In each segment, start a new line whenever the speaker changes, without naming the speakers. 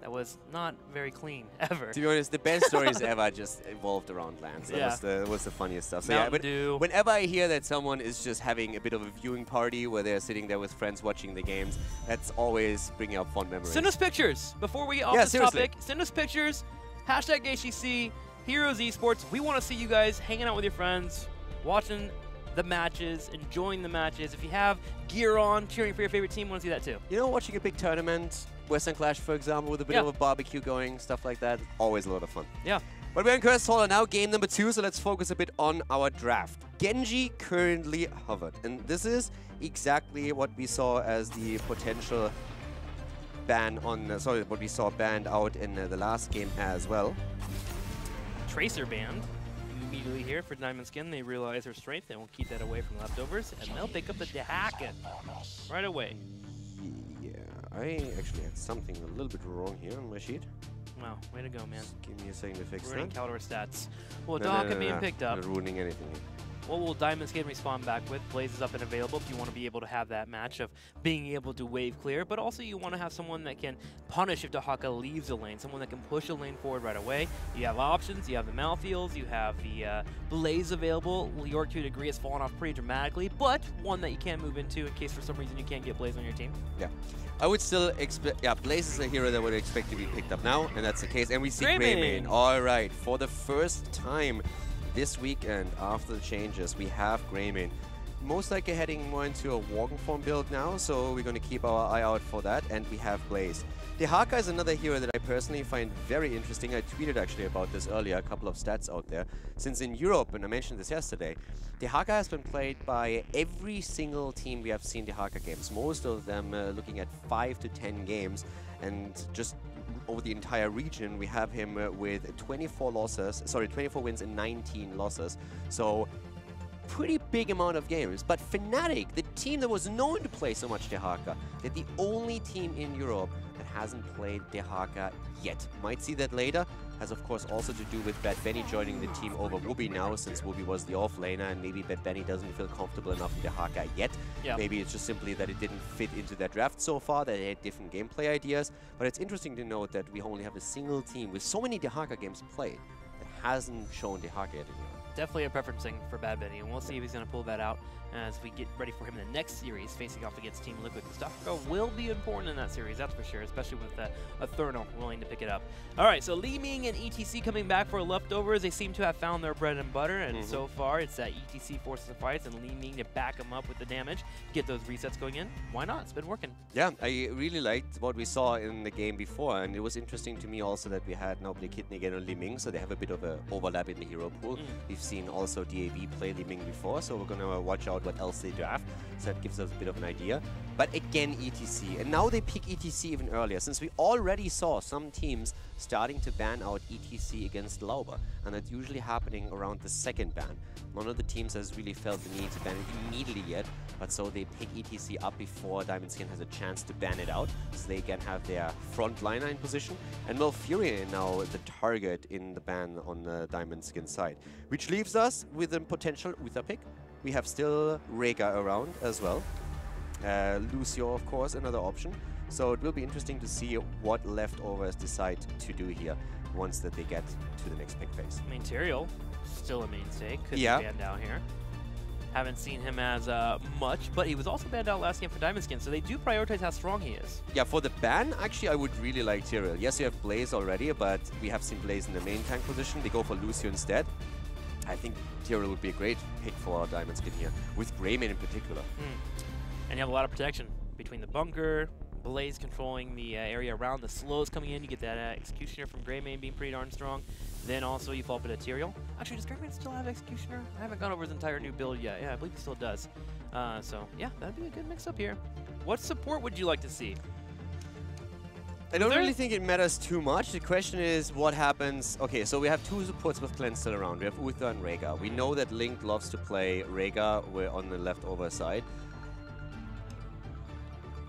that was not very clean, ever.
To be honest, the best stories ever just evolved around LANs. That was the funniest stuff. So
Mountain Dew.
Whenever I hear that someone is just having a bit of a viewing party where they're sitting there with friends watching the games, that's always bringing up fond memories.
Send us pictures before we get off this topic. Send us pictures. Hashtag HGC, Heroes Esports. We want to see you guys hanging out with your friends, watching the matches, enjoying the matches. If you have gear on, cheering for your favorite team, want to see that too.
You know, watching a big tournament, Western Clash, for example, with a bit of a barbecue going, stuff like that, always a lot of fun.
Yeah.
But we're in Quest Hall now, game number 2, so let's focus a bit on our draft. Genji currently hovered, and this is exactly what we saw as the potential ban on, what we saw banned out in the last game as well.
Tracer banned immediately here for Diamond Skin. They realize their strength, they won't keep that away from leftovers, and they'll pick up the Dehaka right away.
Yeah, I actually had something a little bit wrong here on my sheet.
Wow, way to go, man.
Just give me a second to fix that.
Ruining Caldor stats. Well, Dehaka being picked up.
Not ruining anything.
What will Diamond Skin respond back with? Blaze is up and available if you want to be able to have that match of being able to wave clear, but also you want to have someone that can punish if Dehaka leaves a lane, someone that can push a lane forward right away. You have options, you have the Malfields, you have the Blaze available. Leoric to a degree has fallen off pretty dramatically, but one that you can move into in case for some reason you can't get Blaze on your team.
Yeah. I would still expect, Blaze is a hero that would expect to be picked up now, and that's the case. And we see Greymane. All right, for the first time this weekend, after the changes, we have Greymane. Most likely heading more into a walking form build now, so we're going to keep our eye out for that. And we have Blaze. Dehaka is another hero that I personally find very interesting. I tweeted actually about this earlier, a couple of stats out there. Since in Europe, and I mentioned this yesterday, Dehaka has been played by every single team we have seen Dehaka games. Most of them looking at 5 to 10 games, and just over the entire region, we have him with 24 wins and 19 losses. So pretty big amount of games. But Fnatic, the team that was known to play so much Dehaka, they're the only team in Europe that hasn't played Dehaka yet. Might see that later. Has of course also to do with Bad Benny joining the team over Wooby now, since Wooby was the off-laner, and maybe Bad Benny doesn't feel comfortable enough in Dehaka yet. Yep. Maybe it's just simply that it didn't fit into their draft so far, that they had different gameplay ideas. But it's interesting to note that we only have a single team with so many Dehaka games played that hasn't shown Dehaka yet in Europe.
Definitely a preferencing for Bad Benny, and we'll see if he's going to pull that out as we get ready for him in the next series, facing off against Team Liquid. Stuffco will be important in that series, that's for sure, especially with a Thurno willing to pick it up. All right, so Li Ming and ETC coming back for leftovers. They seem to have found their bread and butter, and so far it's that ETC forces the fights and Li Ming to back them up with the damage, get those resets going in. Why not? It's been working. Yeah,
I really liked what we saw in the game before, and it was interesting to me also that we had now Blakitny again on Li Ming, so they have a bit of an overlap in the hero pool. We've seen also DAV play Li Ming before, so we're going to watch out what else they draft, so that gives us a bit of an idea. But again, ETC, and now they pick ETC even earlier, since we already saw some teams starting to ban out ETC against Lauber, and that's usually happening around the second ban. None of the teams has really felt the need to ban it immediately yet, but so they pick ETC up before Diamond Skin has a chance to ban it out, so they can have their front liner in position. And Malfurion now the target in the ban on the Diamond Skin side, which leaves us with a potential Uther pick. We have still Rega around as well. Lucio, of course, another option. So it will be interesting to see what leftovers decide to do here once that they get to the next pick phase.
I mean, Tyrael, still a mainstay, could be banned out here. Haven't seen him as much, but he was also banned out last game for Diamond Skin, so they do prioritize how strong he is. Yeah, for the ban, actually, I would really like Tyrael. Yes, you have Blaze already, but we have seen Blaze in the main tank position. They go for Lucio instead. I think Tyrael would be a great pick for Diamond Skin here, with Greymane in particular. And you have a lot of protection between the bunker, Blaze controlling the area around, the slows coming in, you get that Executioner from Greymane being pretty darn strong. Then also you fall up at Tyrael. Actually, does Greymane still have Executioner? I haven't gone over his entire new build yet. Yeah, I believe he still does. So yeah, that'd be a good mix-up here. What support would you like to see?
I don't really think it matters too much. The question is what happens. Okay, so we have two supports with Glenn still around. We have Uther and Rega. We know that Link loves to play Rega. We're on the leftover side.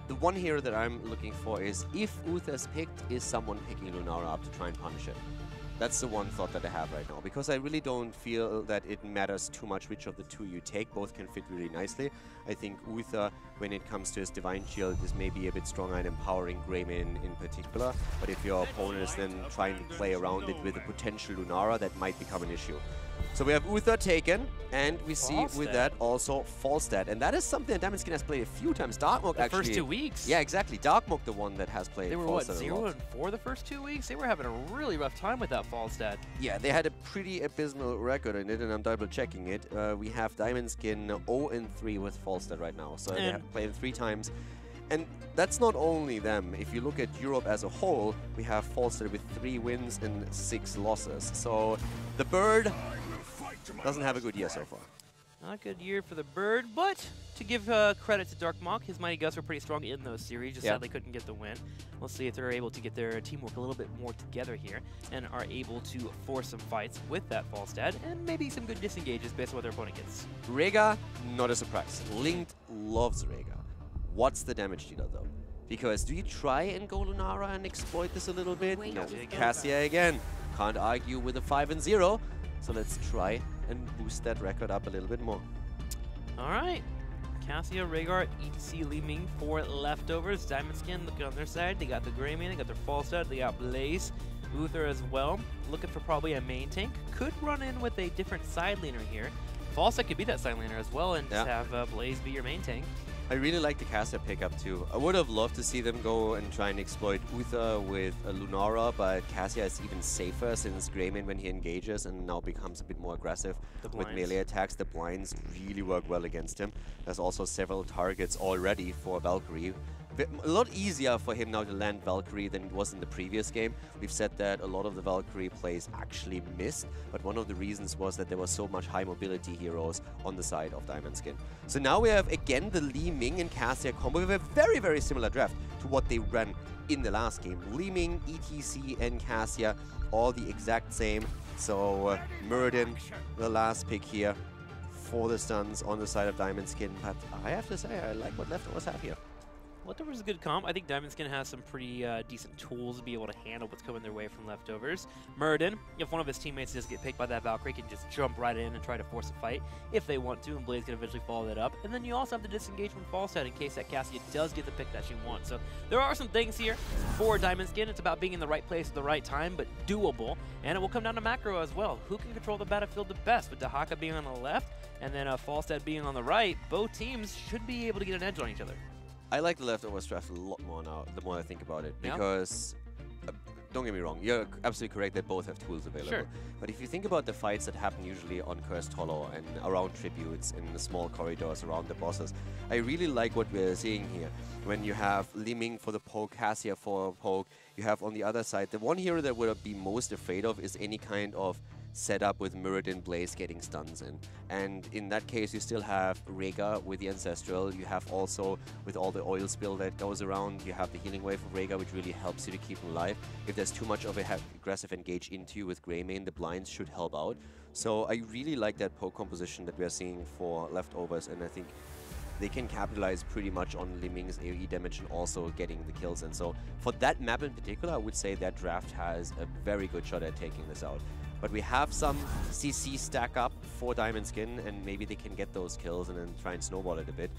The one hero that I'm looking for is, if Uther's picked, is someone picking Lunara up to try and punish it. That's the one thought that I have right now, because I really don't feel that it matters too much which of the two you take. Both can fit really nicely. I think Uther when it comes to his Divine Shield is maybe a bit stronger and empowering Greymane in particular. But if your opponent is then trying to play around it with a potential Lunara, that might become an issue. So we have Uther taken, and we see with that also Falstad. And that is something that Diamond Skin has played a few times. Darkmook actually.
The first 2 weeks.
Yeah, exactly. Darkmook the one that has played Falstad.
They were what, 0-4 the first 2 weeks? They were having a really rough time with that Falstad.
Yeah, they had a pretty abysmal record in it, and I'm double checking it. We have Diamond Skin 0-3 with Falstad right now. So they have played 3 times. And that's not only them. If you look at Europe as a whole, we have Falstad with 3 wins and 6 losses. So the Bird doesn't have a good year so far.
Not a good year for the Bird, but to give credit to Darkmook, his Mighty Gusts were pretty strong in those series, just sadly couldn't get the win. We'll see if they're able to get their teamwork a little bit more together here and are able to force some fights with that Falstad and maybe some good disengages based on what their opponent gets.
Rhaegar, not a surprise. Linked loves Rhaegar. What's the damage dealer though? Because do you try and go Lunara and exploit this a little bit? No. Cassia again. Can't argue with a 5-0. So let's try and boost that record up a little bit more.
All right. Cassia, Rhaegar, ETC, Li Ming for leftovers. Diamond Skin looking on their side. They got the Greymane, they got their Falstad, they got Blaze. Uther as well. Looking for probably a main tank. Could run in with a different side laner here. Falstad could be that side laner as well and just have Blaze be your main tank.
I really like the Cassia pickup too. I would have loved to see them go and try and exploit Uther with a Lunara, but Cassia is even safer since Greymane, when he engages and now becomes a bit more aggressive with melee attacks, the blinds really work well against him. There's also several targets already for Valkyrie. A lot easier for him now to land Valkyrie than it was in the previous game. We've said that a lot of the Valkyrie plays actually missed, but one of the reasons was that there was so much high mobility heroes on the side of Diamond Skin. So now we have again the Li Ming and Cassia combo with a very, very similar draft to what they ran in the last game. Li Ming, ETC and Cassia, all the exact same. So Muradin, the last pick here for the stuns on the side of Diamond Skin. But I have to say, I like what leftovers have here.
Leftovers is a good comp. I think Diamond Skin has some pretty decent tools to be able to handle what's coming their way from Leftovers. Muradin, if one of his teammates does get picked by that Valkyrie, can just jump right in and try to force a fight if they want to, and Blaze can eventually follow that up. And then you also have the disengage from Falstad in case that Cassia does get the pick that she wants. So there are some things here for Diamond Skin. It's about being in the right place at the right time, but doable. And it will come down to macro as well. Who can control the battlefield the best? With Dahaka being on the left and then Falstad being on the right, both teams should be able to get an edge on each other.
I like the Leftovers draft a lot more now, the more I think about it, because, don't get me wrong, you're absolutely correct that both have tools available.
Sure.
But if you think about the fights that happen usually on Cursed Hollow and around tributes in the small corridors around the bosses, I really like what we're seeing here. When you have Li Ming for the poke, Cassia for a poke, you have on the other side, the one hero that would be most afraid of is any kind of setup with Muradin, Blaze getting stuns in. And in that case, you still have Rhaegar with the Ancestral. You have also, with all the oil spill that goes around, you have the healing wave of Rhaegar, which really helps you to keep him alive. If there's too much of a aggressive engage into you with Greymane, the blinds should help out. So I really like that poke composition that we're seeing for Leftovers, and I think they can capitalize pretty much on Li Ming's AoE damage and also getting the kills. And so for that map in particular, I would say that draft has a very good shot at taking this out. But we have some CC stack up for Diamond Skin, and maybe they can get those kills and then try and snowball it a bit.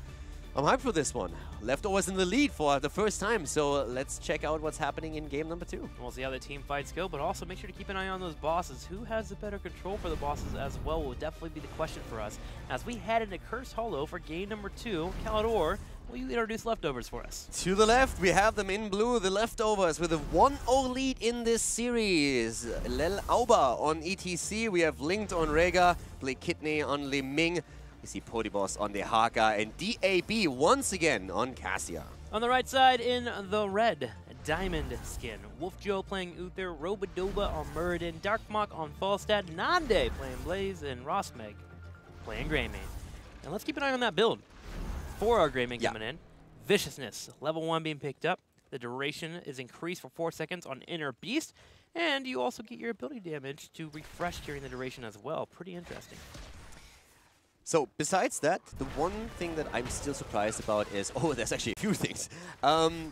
I'm hyped for this one. Leftovers in the lead for the first time, so let's check out what's happening in game number 2.
We'll see how the team fights go, but also make sure to keep an eye on those bosses. Who has the better control for the bosses as well will definitely be the question for us. As we head into Cursed Hollow for game number 2, Calidor, will you introduce Leftovers for us?
To the left, we have them in blue, the Leftovers, with a 1-0 lead in this series. Lel Auba on ETC, we have Linked on Rhaegar, Blake Kidney on Li Ming. We see Podibos on the Haka, and DAB once again on Cassia.
On the right side in the red, Diamond Skin. Wolf Joe playing Uther, Robodoba on Muradin, Darkmook on Falstad, Nande playing Blaze, and Rosmeg playing Greymane. And let's keep an eye on that build. For our Greymane coming in, Viciousness, level 1 being picked up. The duration is increased for 4 seconds on Inner Beast, and you also get your ability damage to refresh during the duration as well. Pretty interesting.
So besides that, the one thing that I'm still surprised about is, oh, there's actually a few things.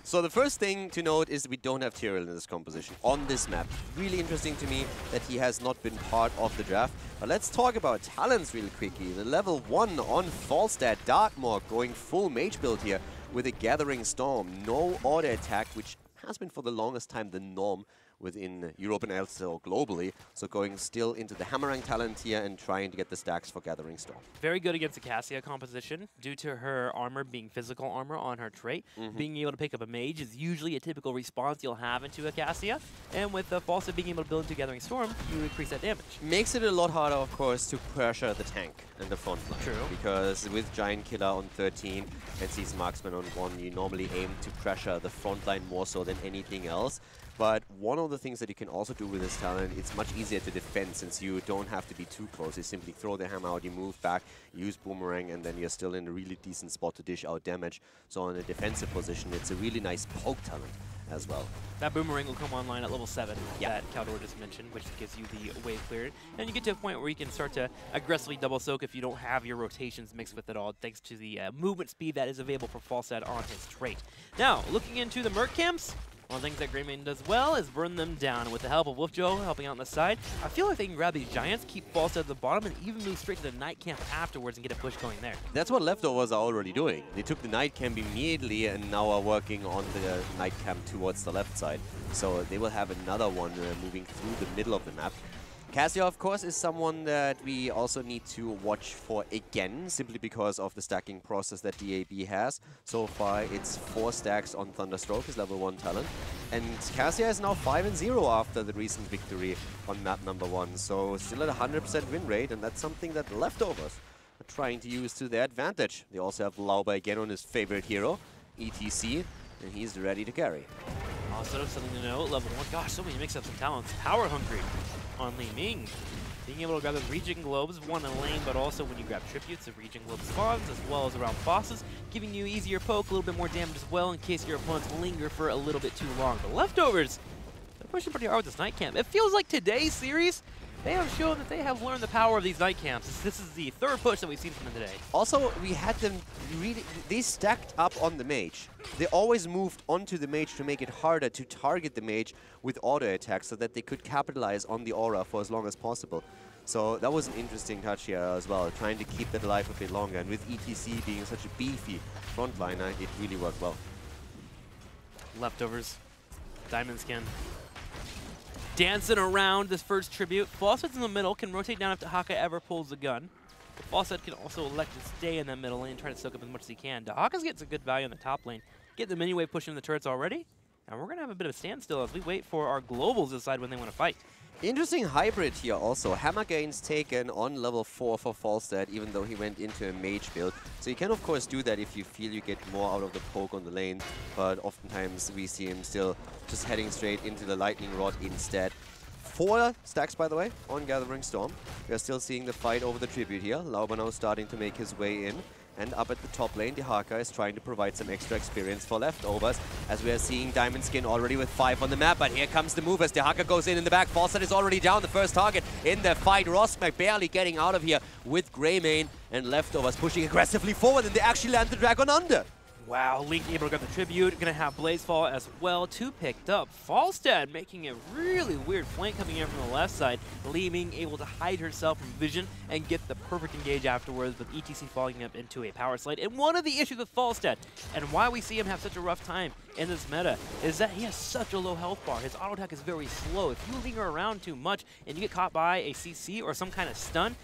So the first thing to note is we don't have Tyrael in this composition on this map. Really interesting to me that he has not been part of the draft. But let's talk about talents really quickly. The level 1 on Falstad, Dartmoor going full mage build here with a Gathering Storm. No auto attack, which has been for the longest time the norm within Europe and also globally. So going still into the Hammerang talent here and trying to get the stacks for Gathering Storm.
Very good against the Cassia composition due to her armor being physical armor on her trait. Being able to pick up a mage is usually a typical response you'll have into a Cassia. And with the Falstad being able to build into Gathering Storm, you increase that damage.
Makes it a lot harder, of course, to pressure the tank and the front line.
True.
Because with Giant Killer on 13 and Seasoned Marksman on 1, you normally aim to pressure the front line more so than anything else. But one of the things that you can also do with this talent, it's much easier to defend since you don't have to be too close. You simply throw the hammer out, you move back, use Boomerang, and then you're still in a really decent spot to dish out damage. So in a defensive position, it's a really nice poke talent as well.
That Boomerang will come online at level 7 that Caldor just mentioned, which gives you the wave cleared. And you get to a point where you can start to aggressively double soak if you don't have your rotations mixed with it all, thanks to the movement speed that is available for Falstad on his trait. Now, looking into the Merc camps, one of the things that Greymane does well is burn them down. With the help of Wolfjo helping out on the side, I feel like they can grab these Giants, keep Falstad at the bottom, and even move straight to the Night Camp afterwards and get a push going there.
That's what Leftovers are already doing. They took the Night Camp immediately and now are working on the Night Camp towards the left side. So they will have another one moving through the middle of the map. Cassia, of course, is someone that we also need to watch for again, simply because of the stacking process that DAB has. So far, it's 4 stacks on Thunderstroke, his level 1 talent. And Cassia is now 5-0 after the recent victory on map number 1. So still at 100% win rate, and that's something that Leftovers are trying to use to their advantage. They also have Lauba again on his favorite hero, ETC, and he's ready to carry.
Also, something to note, level 1, gosh, so many mix-ups and talents. Power hungry on Li Ming. Being able to grab those Regen Globes, one in lane, but also when you grab Tributes, the Regen Globe spawns, as well as around bosses, giving you easier poke, a little bit more damage as well, in case your opponents linger for a little bit too long. The Leftovers, they're pushing pretty hard with this Night Camp. It feels like today's series, they have shown that they have learned the power of these Night Camps. This is the 3rd push that we've seen from them today.
Also, we had them really, they stacked up on the mage. They always moved onto the mage to make it harder to target the mage with auto attacks so that they could capitalize on the aura for as long as possible. So that was an interesting touch here as well, trying to keep that alive a bit longer. And with ETC being such a beefy frontliner, it really worked well.
Leftovers, Diamond Skin. Dancing around this first tribute. Falstad's in the middle, can rotate down if Dahaka ever pulls the gun. But Falstad can also elect to stay in that middle lane and try to soak up as much as he can. Dahaka's getting some good value in the top lane. Get the mini wave pushing the turrets already. And we're going to have a bit of a standstill as we wait for our globals to decide when they want to fight.
Interesting hybrid here also. Hammer gains taken on level 4 for Falstad, even though he went into a mage build. So you can of course do that if you feel you get more out of the poke on the lane, but oftentimes we see him still just heading straight into the Lightning Rod instead. 4 stacks, by the way, on Gathering Storm. We are still seeing the fight over the tribute here. Lauba now starting to make his way in. And up at the top lane, Dahaka is trying to provide some extra experience for Leftovers, as we are seeing Diamond Skin already with 5 on the map. But here comes the move as Dahaka goes in the back. Falstad is already down, the first target in the fight. Rosmac barely getting out of here with Greymane, and Leftovers pushing aggressively forward, and they actually land the Dragon under.
Wow, Link able to grab the Tribute, gonna have Blazefall as well, 2 picked up. Falstad making a really weird flank coming in from the left side. Li Ming able to hide herself from vision and get the perfect engage afterwards, with ETC falling up into a power slide. And one of the issues with Falstad, and why we see him have such a rough time in this meta, is that he has such a low health bar. His auto attack is very slow. If you linger around too much and you get caught by a CC or some kind of stun,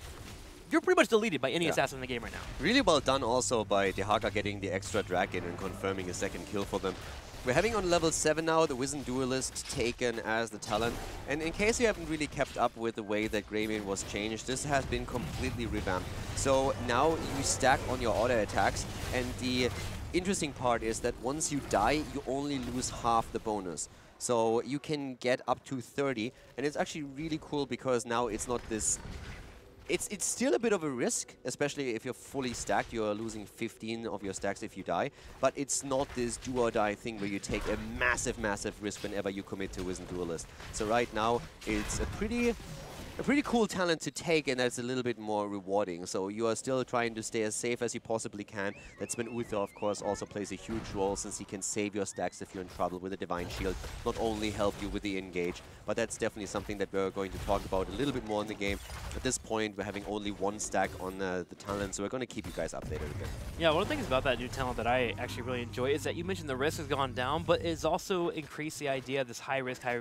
you're pretty much deleted by any assassin in the game right now.
Really well done also by Dahaka getting the extra dragon and confirming a 2nd kill for them. We're having on level 7 now the Wizened Duelist taken as the talent. And in case you haven't really kept up with the way that Greymane was changed, this has been completely revamped. So now you stack on your auto attacks, and the interesting part is that once you die, you only lose half the bonus. So you can get up to 30, and it's actually really cool because now it's not this... It's still a bit of a risk, especially if you're fully stacked. You're losing 15 of your stacks if you die, but it's not this do or die thing where you take a massive, massive risk whenever you commit to Wizened Duelist. So right now, it's a pretty a pretty cool talent to take, and that's a little bit more rewarding. So you are still trying to stay as safe as you possibly can. That's when Uther, of course, also plays a huge role, since he can save your stacks if you're in trouble with a Divine Shield, not only help you with the engage, but that's definitely something that we're going to talk about a little bit more in the game. At this point, we're having only one stack on the talent, so we're going to keep you guys updated a bit.
Yeah, one of the things about that new talent that I actually really enjoy is that you mentioned the risk has gone down, but it's also increased the idea of this high risk, high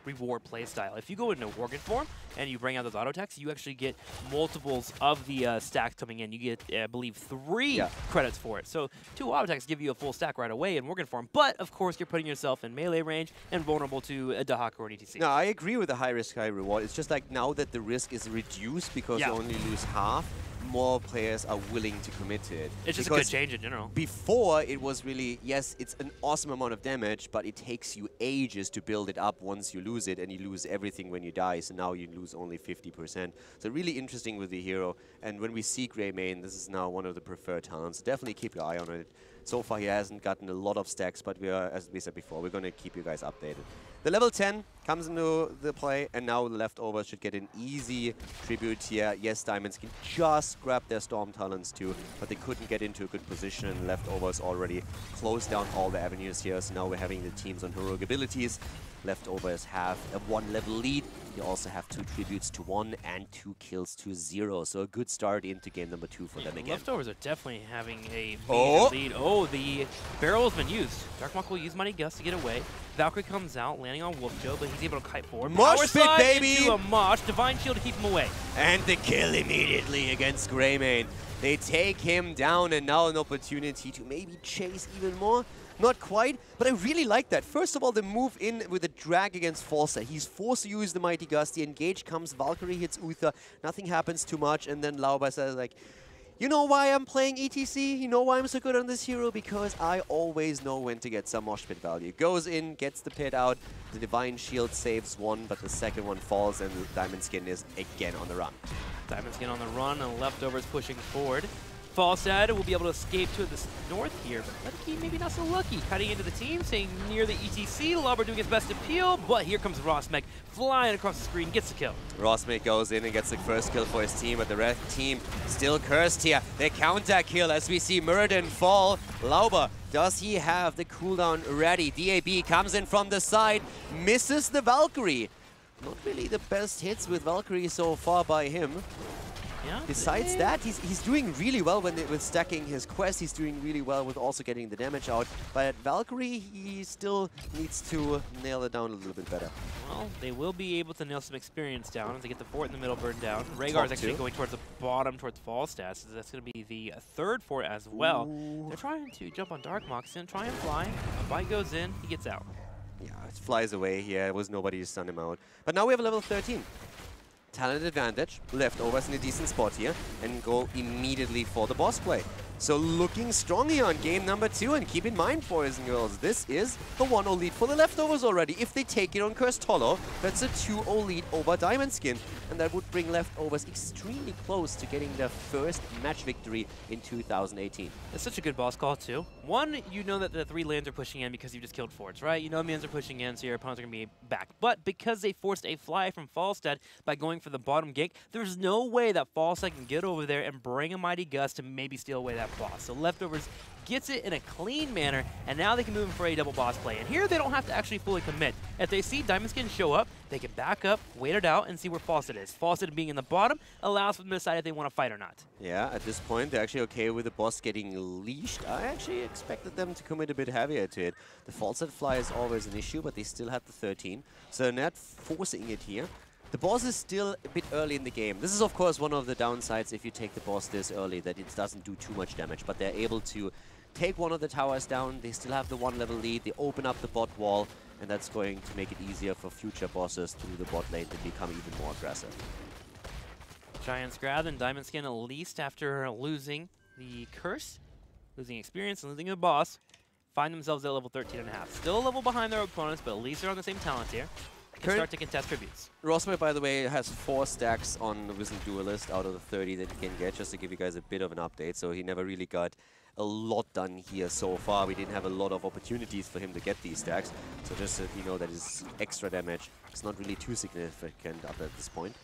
reward playstyle. If you go into Organ form and you bring out those auto attacks, you actually get multiples of the stacks coming in. You get, I believe, 3 credits for it. So 2 auto attacks give you a full stack right away in Organ form, but of course you're putting yourself in melee range and vulnerable to a Dahak or an ETC.
No, I agree with the high risk, high reward. It's just like now that the risk is reduced because you only lose half, more players are willing to commit to it.
It's just a good change in general.
Before, it was really, yes, it's an awesome amount of damage, but it takes you ages to build it up once you lose it, and you lose everything when you die, so now you lose only 50%. So really interesting with the hero, and when we see Greymane, this is now one of the preferred talents. Definitely keep your eye on it. So far, he hasn't gotten a lot of stacks, but we are, as we said before, we're going to keep you guys updated. The level 10 comes into the play, and now the leftovers should get an easy tribute here. Yes, Diamonds can just grab their Storm Talents too, but they couldn't get into a good position, and leftovers already closed down all the avenues here. So now we're having the teams on heroic abilities. Leftovers have a 1-level lead. You also have 2 tributes to 1 and 2 kills to 0. So a good start into game number 2 for them again.
Leftovers are definitely having a major lead. Oh, the barrel has been used. Darkmock will use Mighty Gust to get away. Valkyrie comes out, landing on Wolfjo, but he's able to kite forward.
Mosh pit, baby!
Into a mosh. Divine Shield to keep him away.
And the kill immediately against Greymane. They take him down, and now an opportunity to maybe chase even more. Not quite, but I really like that. First of all, the move in with the drag against Falsa. He's forced to use the Mighty Gust. The engage comes, Valkyrie hits Uther. Nothing happens too much, and then Lauba says, like, you know why I'm playing ETC? You know why I'm so good on this hero? Because I always know when to get some mosh pit value. Goes in, gets the pit out. The Divine Shield saves one, but the second one falls, and the Diamond Skin is again on the run.
Diamond Skin on the run, and Leftovers pushing forward. Falstad will be able to escape to the north here, but Ledkey maybe not so lucky. Cutting into the team, staying near the ETC. Lauber doing his best to peel, but here comes Rosmek flying across the screen, gets the kill.
Rosmek goes in and gets the first kill for his team, but the red team still cursed here. They counter kill as we see Muradin fall. Lauber, does he have the cooldown ready? DAB comes in from the side, misses the Valkyrie. Not really the best hits with Valkyrie so far by him.
Yeah,
besides that, he's doing really well with stacking his quest. He's doing really well with also getting the damage out. But Valkyrie, he still needs to nail it down a little bit better.
Well, they will be able to nail some experience down as they get the fort in the middle burned down. Rhaegar is actually going towards the bottom, towards Falstad, so that's going to be the third fort as well. Ooh. They're trying to jump on Darkmock, try and fly. A bite goes in, he gets out.
Yeah, it flies away here. It was nobody to stun him out. But now we have a level 13. Talent advantage, leftovers in a decent spot here, and go immediately for the boss play. So looking strong here on game number 2, and keep in mind, boys and girls, this is the 1-0 lead for the leftovers already. If they take it on Cursed Hollow, that's a 2-0 lead over Diamond Skin, and that would bring leftovers extremely close to getting their first match victory in 2018.
It's such a good boss call too. One, you know that the 3 lanes are pushing in because you just killed forts, right? You know minions are pushing in, so your opponents are going to be back. But because they forced a fly from Falstad by going for the bottom gate, there's no way that Falstad can get over there and bring a Mighty Gust to maybe steal away that boss. So Leftovers gets it in a clean manner, and now they can move in for a double boss play. And here they don't have to actually fully commit. If they see Diamond Skin show up, they can back up, wait it out, and see where Fawcett is. Fawcett being in the bottom allows them to decide if they want to fight or not.
Yeah, at this point, they're actually okay with the boss getting leashed. I actually expected them to commit a bit heavier to it. The Fawcett fly is always an issue, but they still have the 13, so they're not forcing it here. The boss is still a bit early in the game. This is, of course, one of the downsides if you take the boss this early, that it doesn't do too much damage, but they're able to take one of the towers down. They still have the 1-level lead. They open up the bot wall, and that's going to make it easier for future bosses through the bot lane to become even more aggressive.
Giants grab and Diamond Skin, at least after losing the curse, losing experience, and losing the boss, find themselves at level 13.5. Still a level behind their opponents, but at least they're on the same talent here. Can start to contest tributes.
Rosberg, by the way, has 4 stacks on the Wisdom Duelist out of the 30 that he can get, just to give you guys a bit of an update. So he never really got a lot done here so far. We didn't have a lot of opportunities for him to get these stacks. So just so you know that his extra damage is not really too significant up at this point.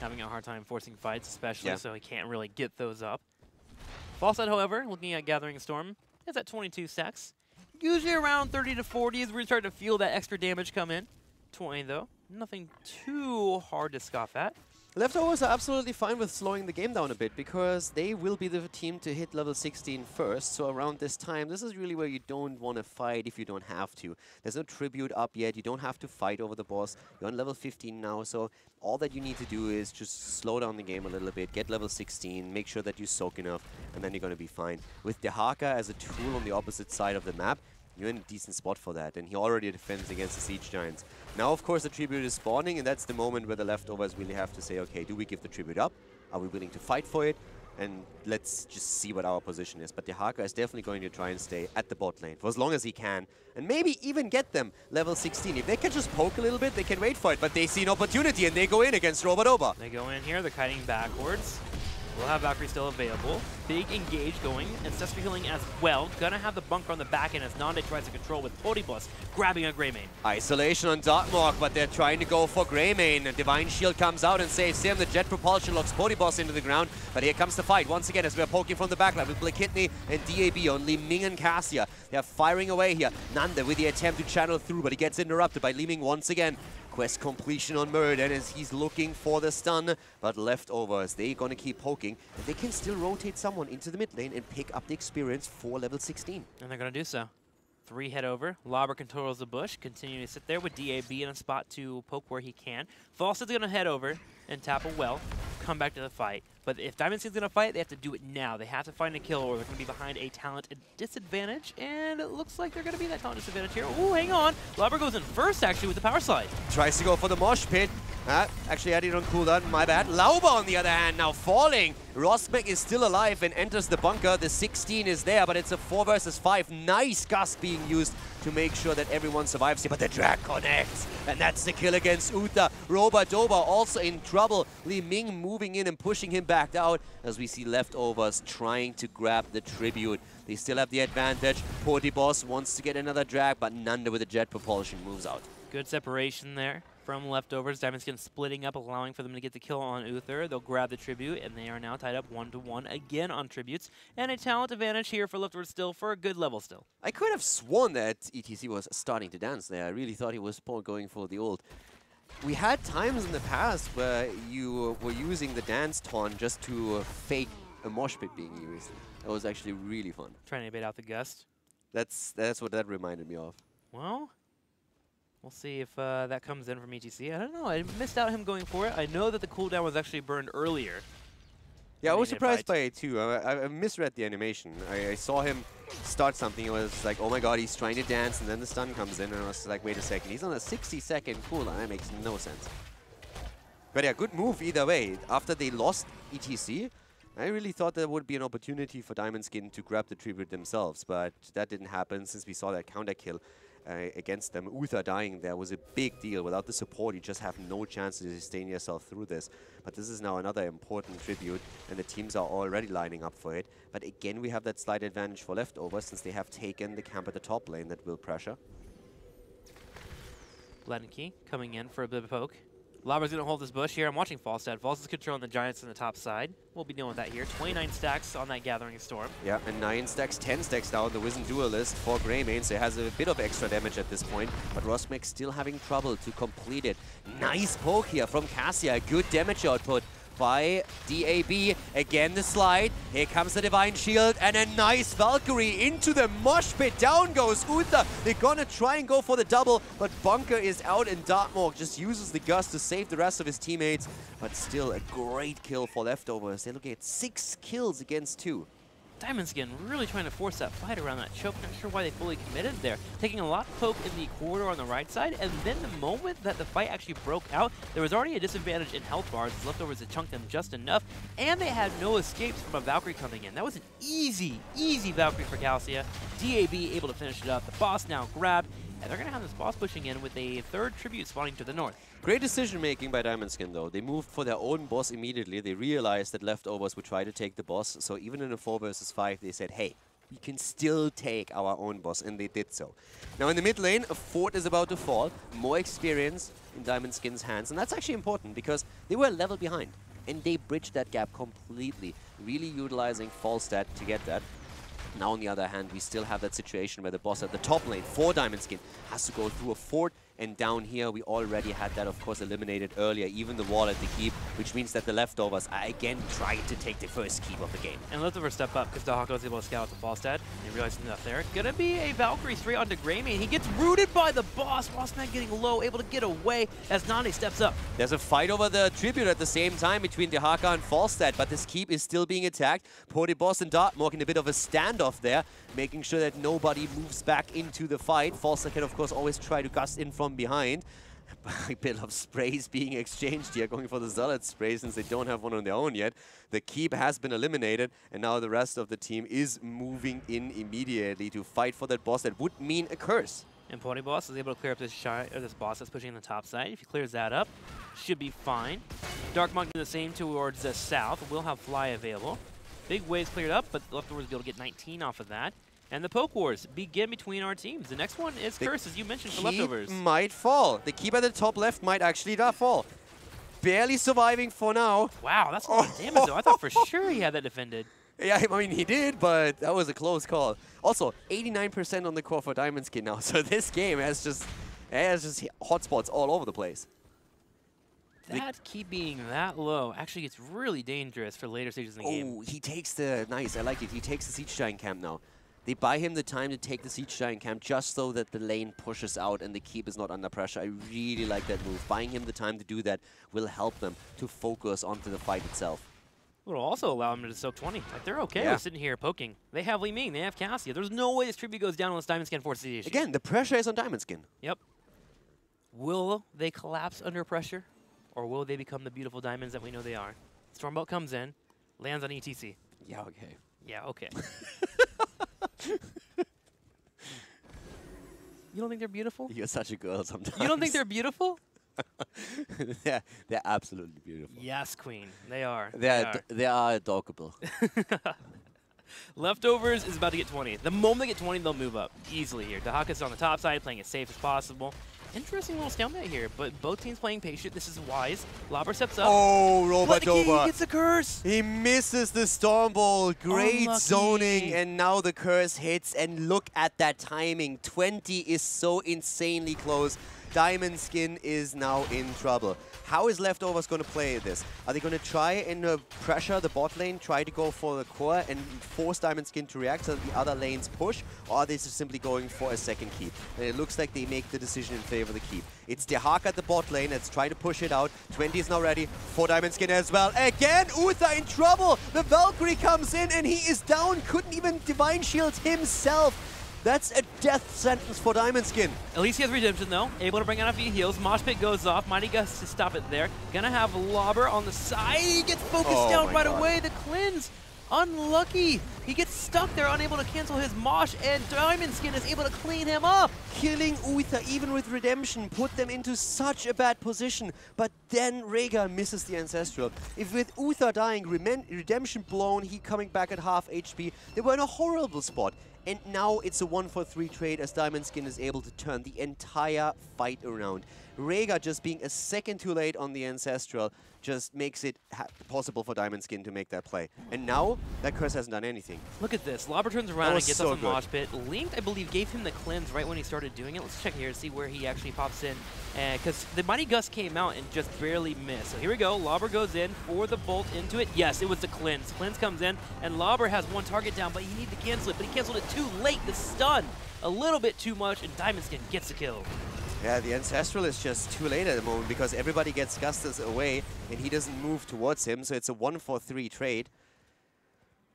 having a hard time forcing fights, especially, so he can't really get those up. Falstad, however, looking at Gathering Storm, is at 22 stacks. Usually around 30 to 40 is where you start to feel that extra damage come in. 20, though. Nothing too hard to scoff at.
Leftovers are absolutely fine with slowing the game down a bit because they will be the team to hit level 16 first. So around this time, this is really where you don't want to fight if you don't have to. There's no tribute up yet. You don't have to fight over the boss. You're on level 15 now, so all that you need to do is just slow down the game a little bit, get level 16, make sure that you soak enough, and then you're going to be fine. With Dehaka as a tool on the opposite side of the map, you're in a decent spot for that, and he already defends against the Siege Giants. Now, of course, the tribute is spawning, and that's the moment where the leftovers really have to say, okay, do we give the tribute up? Are we willing to fight for it? And let's just see what our position is. But Dehaka is definitely going to try and stay at the bot lane for as long as he can, and maybe even get them level 16. If they can just poke a little bit, they can wait for it, but they see an opportunity, and they go in against Robodoba.
They go in here, they're kiting backwards. We'll have Valkyrie still available. Big engage going, and Cesper healing as well. Gonna have the bunker on the back end as Nande tries to control with Potibus grabbing a Greymane.
Isolation on Darkmark, but they're trying to go for Greymane. And Divine Shield comes out and saves him. The jet propulsion locks Potibus into the ground, but here comes the fight once again as we're poking from the backline with Blakitney and DAB on Li Ming and Cassia. They're firing away here. Nande with the attempt to channel through, but he gets interrupted by Li Ming once again. Quest completion on Murden as he's looking for the stun, but leftovers, they're gonna keep poking, and they can still rotate someone into the mid lane and pick up the experience for level 16.
And they're gonna do so. 3 head over. Lauber controls the bush, continuing to sit there with DAB in a spot to poke where he can. Falstad's gonna head over and tap a well, come back to the fight. But if Diamondskin's gonna fight, they have to do it now. They have to find a kill, or they're gonna be behind a talent disadvantage, and it looks like they're gonna be that talent disadvantage here. Ooh, hang on. Lauber goes in first, actually, with the power slide.
Tries to go for the mosh pit. Actually added on cooldown, my bad. Lauber, on the other hand, now falling. Rosbeck is still alive and enters the bunker. The 16 is there, but it's a 4 versus 5. Nice gust being used to make sure that everyone survives here. But the drag connects, and that's the kill against Uther. Robodoba also in trouble. Li Ming moving in and pushing him back out as we see leftovers trying to grab the tribute. They still have the advantage. Potibus wants to get another drag, but Nande with the jet propulsion moves out.
Good separation there from leftovers. Diamondskin splitting up, allowing for them to get the kill on Uther. They'll grab the tribute, and they are now tied up 1-1 again on tributes. And a talent advantage here for leftovers still for a good level still.
I could have sworn that ETC was starting to dance there. I really thought he was going for the ult. We had times in the past where you were using the dance taunt just to fake a mosh pit being used. That was actually really fun.
Trying to bait out the gust.
That's what that reminded me of.
Well, we'll see if that comes in from ETC. I don't know. I missed out him going for it. I know that the cooldown was actually burned earlier.
Yeah, I was surprised by it too. I misread the animation. I saw him start something. It was like, oh my god, he's trying to dance, and then the stun comes in, and I was like, wait a second, he's on a 60-second cooldown. That makes no sense. But yeah, good move either way. After they lost ETC, I really thought there would be an opportunity for Diamondskin to grab the tribute themselves, but that didn't happen since we saw that counter kill against them. Uther dying there was a big deal. Without the support, you just have no chance to sustain yourself through this. But this is now another important tribute, and the teams are already lining up for it. But again, we have that slight advantage for leftovers since they have taken the camp at the top lane that will pressure.
Lenke coming in for a bit of a poke. Lauber's going to hold this bush here. I'm watching Falstad. Falstad's controlling the Giants on the top side. We'll be dealing with that here. 29 stacks on that Gathering Storm. Yeah,
and 9 stacks, 10 stacks now on the Wizened Duelist for Greymane, so it has a bit of extra damage at this point. But Rosmek still having trouble to complete it. Nice poke here from Cassia. Good damage output by DAB. Again the slide. Here comes the Divine Shield and a nice Valkyrie into the mosh pit. Down goes Uther. They're gonna try and go for the double, but Bunker is out and Dartmoor just uses the gust to save the rest of his teammates. But still a great kill for leftovers. They look at 6 kills against 2.
Diamondskin really trying to force that fight around that choke. Not sure why they fully committed there. Taking a lot of poke in the corridor on the right side, and then the moment that the fight actually broke out, there was already a disadvantage in health bars. The leftovers had chunked them just enough, and they had no escapes from a Valkyrie coming in. That was an easy, easy Valkyrie for Cassia. DAB able to finish it up. The boss now grabbed, and they're going to have this boss pushing in with a 3rd tribute spawning to the north.
Great decision making by Diamondskin though. They moved for their own boss immediately. They realized that leftovers would try to take the boss. So even in a 4 versus 5, they said, hey, we can still take our own boss, and they did so. Now in the mid lane, a fort is about to fall. More experience in Diamond Skin's hands. And that's actually important because they were a level behind. And they bridged that gap completely, really utilizing Falstad to get that. Now, on the other hand, we still have that situation where the boss at the top lane for Diamond Skin has to go through a fort. And down here, we already had that, of course, eliminated earlier, even the wall at the keep, which means that the leftovers are again trying to take the first keep of the game.
And leftovers step up because Dahaka was able to scout the Falstad. He realized enough there. Gonna be a Valkyrie straight onto Greymane. He gets rooted by the boss. Bossman getting low, able to get away as Nane steps up.
There's a fight over the tribute at the same time between Dahaka and Falstad, but this keep is still being attacked. Pody Boss and Dartmork in a bit of a standoff there, making sure that nobody moves back into the fight. Falstad can, of course, always try to gust in from behind. A bit of sprays being exchanged here, going for the Zealot spray since they don't have one on their own yet. The keep has been eliminated, and now the rest of the team is moving in immediately to fight for that boss. That would mean a curse.
And Pony Boss is able to clear up this boss that's pushing on the top side. If he clears that up, should be fine. Dark Monk doing the same towards the south. Will have Fly available. Big waves cleared up, but the leftovers will be able to get 19 off of that. And the poke wars begin between our teams. The next one is Curse, as you mentioned, for leftovers.
Might fall. The keep at the top left might actually fall. Barely surviving for now.
Wow, that's a lot of damage, though. I thought for sure he had that defended.
Yeah, I mean, he did, but that was a close call. Also, 89% on the core for Diamond Skin now. So this game has just hotspots all over the place.
That keep being that low actually gets really dangerous for later stages in the game.
Oh, he takes the... Nice, I like it. He takes the Siege Giant camp now. They buy him the time to take the Siege Giant camp just so that the lane pushes out and the keep is not under pressure. I really like that move. Buying him the time to do that will help them to focus onto the fight itself.
It'll also allow them to soak 20. Like, they're okay with sitting here poking. They have Li Ming, they have Cassia. There's no way this tribute goes down unless Diamond Skin forces the issue.
Again, the pressure is on Diamond Skin.
Yep. Will they collapse under pressure? Or will they become the beautiful diamonds that we know they are? Stormbolt comes in, lands on ETC.
Yeah, okay.
Yeah, okay. You don't think they're beautiful?
You're such a girl sometimes.
You don't think they're beautiful?
They're absolutely beautiful.
Yes, Queen. They are.
They are adorable.
Leftovers is about to get 20. The moment they get 20, they'll move up easily here. Dahaka's on the top side, playing as safe as possible. Interesting little stalemate here, but both teams playing patient. This is wise. Lobber steps up.
Oh, Robadova.
He gets a curse.
He misses the Stormbolt. Great zoning, and now the curse hits. And look at that timing. 20 is so insanely close. Diamond Skin is now in trouble. How is Leftovers going to play this? Are they going to try and pressure the bot lane, try to go for the core and force Diamond Skin to react so that the other lanes push? Or are they just simply going for a second keep? And it looks like they make the decision in favor of the keep. It's Dahaka at the bot lane that's trying to push it out. 20 is now ready for Diamond Skin as well. Again, Uther in trouble. The Valkyrie comes in and he is down. Couldn't even Divine Shield himself. That's a death sentence for Diamond Skin.
At least he has redemption, though. Able to bring out a few heals. Mosh Pit goes off. Mighty Gust to stop it there. Gonna have Lobber on the side. He gets focused down right away. The cleanse. Unlucky. He gets stuck there, unable to cancel his Mosh, and Diamond Skin is able to clean him up.
Killing Uther, even with redemption, put them into such a bad position. But then Rhaegar misses the Ancestral. If with Uther dying, redemption blown, he coming back at half HP, they were in a horrible spot. And now it's a 1-for-3 trade as Diamond Skin is able to turn the entire fight around. Rhaegar just being a second too late on the Ancestral just makes it possible for Diamond Skin to make that play. And now, that curse hasn't done anything.
Look at this. Lobber turns around and gets off the Mosh Pit. Linked, I believe, gave him the cleanse right when he started doing it. Let's check here and see where he actually pops in. Because the Mighty Gust came out and just barely missed. So here we go. Lobber goes in for the bolt into it. Yes, it was the cleanse. Cleanse comes in, and Lobber has one target down, but he needed to cancel it. But he canceled it too late. The stun, a little bit too much, and Diamond Skin gets the kill.
Yeah, the Ancestral is just too late at the moment because everybody gets Gustus away and he doesn't move towards him, so it's a 1-for-3 trade.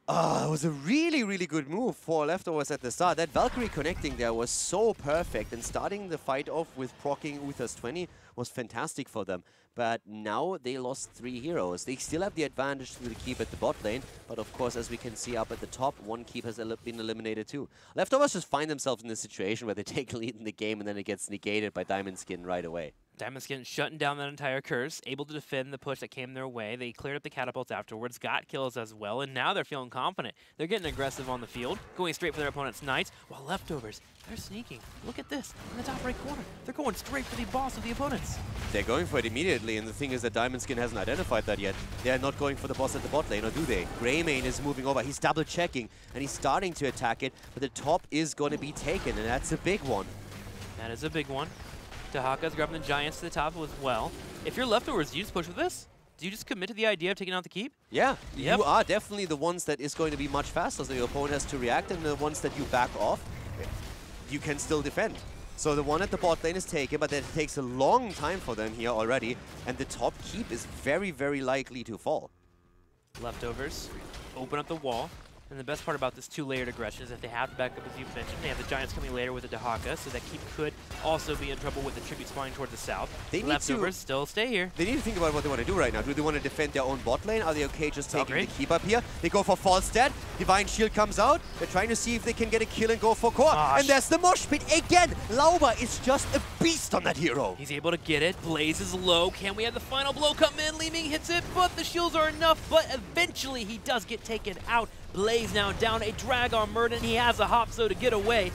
It was a really, really good move for Leftovers at the start. That Valkyrie connecting there was so perfect, and starting the fight off with proccing Uther's 20 was fantastic for them. But now they lost 3 heroes. They still have the advantage through the keep at the bot lane, but of course, as we can see up at the top, one keep has been eliminated too. Leftovers just find themselves in this situation where they take lead in the game and then it gets negated by Diamond Skin right away.
Diamond Skin shutting down that entire curse, able to defend the push that came their way. They cleared up the catapults afterwards, got kills as well, and now they're feeling confident. They're getting aggressive on the field, going straight for their opponent's knights, while Leftovers, they're sneaking. Look at this, in the top right corner. They're going straight for the boss of the opponents.
They're going for it immediately, and the thing is that Diamond Skin hasn't identified that yet. They're not going for the boss at the bot lane, or do they? Greymane is moving over. He's double checking, and he's starting to attack it, but the top is going to be taken, and that's a big one.
That is a big one. Dahaka's grabbing the Giants to the top as well. If you're Leftovers, do you just push with this? Do you just commit to the idea of taking out the keep?
Yeah, you are definitely the ones that is going to be much faster, so your opponent has to react, and the ones that you back off, you can still defend. So the one at the bot lane is taken, but it takes a long time for them here already, and the top keep is very, very likely to fall.
Leftovers open up the wall. And the best part about this two-layered aggression is that they have backup, as you've mentioned. They have the Giants coming later with the Dahaka, so that keep could also be in trouble with the tribute spawning towards the south. Leftovers still stay here.
They need to think about what they want to do right now. Do they want to defend their own bot lane? Are they okay just taking the keep up here? They go for false dead. Divine Shield comes out. They're trying to see if they can get a kill and go for core. And there's the mosh pit again. Lauber is just a beast on that hero.
He's able to get it. Blaze is low. Can we have the final blow come in? Leeming hits it, but the shields are enough. But eventually he does get taken out. Blaze now down, a drag on Murden. He has a hop so to get away.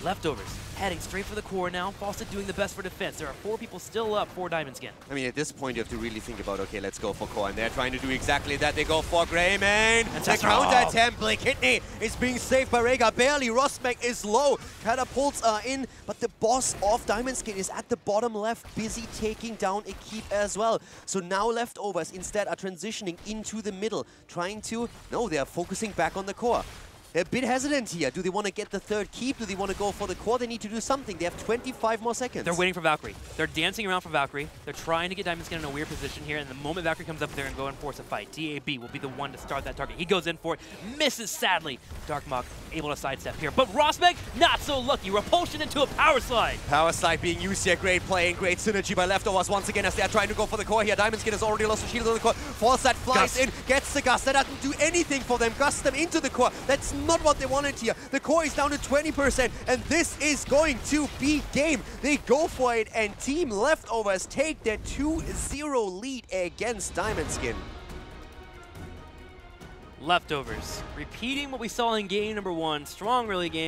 Leftovers heading straight for the core now. Fawcett doing the best for defense. There are 4 people still up for Diamond Skin.
I mean, at this point, you have to really think about, okay, let's go for core. And they're trying to do exactly that. They go for Greymane. The counter attempt. Blake Kidney is being saved by Rhaegar. Barely. Rosmek is low. Catapults are in. But the boss of Diamond Skin is at the bottom left, busy taking down a keep as well. So now Leftovers instead are transitioning into the middle, trying to... No, they are focusing back on the core. They're a bit hesitant here. Do they want to get the third keep? Do they want to go for the core? They need to do something. They have 25 more seconds.
They're waiting for Valkyrie. They're dancing around for Valkyrie. They're trying to get Diamond Skin in a weird position here, and the moment Valkyrie comes up, they're going to go and force a fight. DAB will be the one to start that target. He goes in for it, misses sadly. Darkmok able to sidestep here, but Rosmek not so lucky. Repulsion into a power slide.
Power slide being used here. Great play and great synergy by Leftovers once again as they're trying to go for the core here. Diamond Skin has already lost the shield on the core. Falstad flies in, gets the Gust. That doesn't do anything for them. Gust them into the core. That's not what they wanted here. The core is down to 20%, and this is going to be game. They go for it, and Team Leftovers take their 2-0 lead against Diamond Skin.
Leftovers repeating what we saw in game number 1. Strong early game.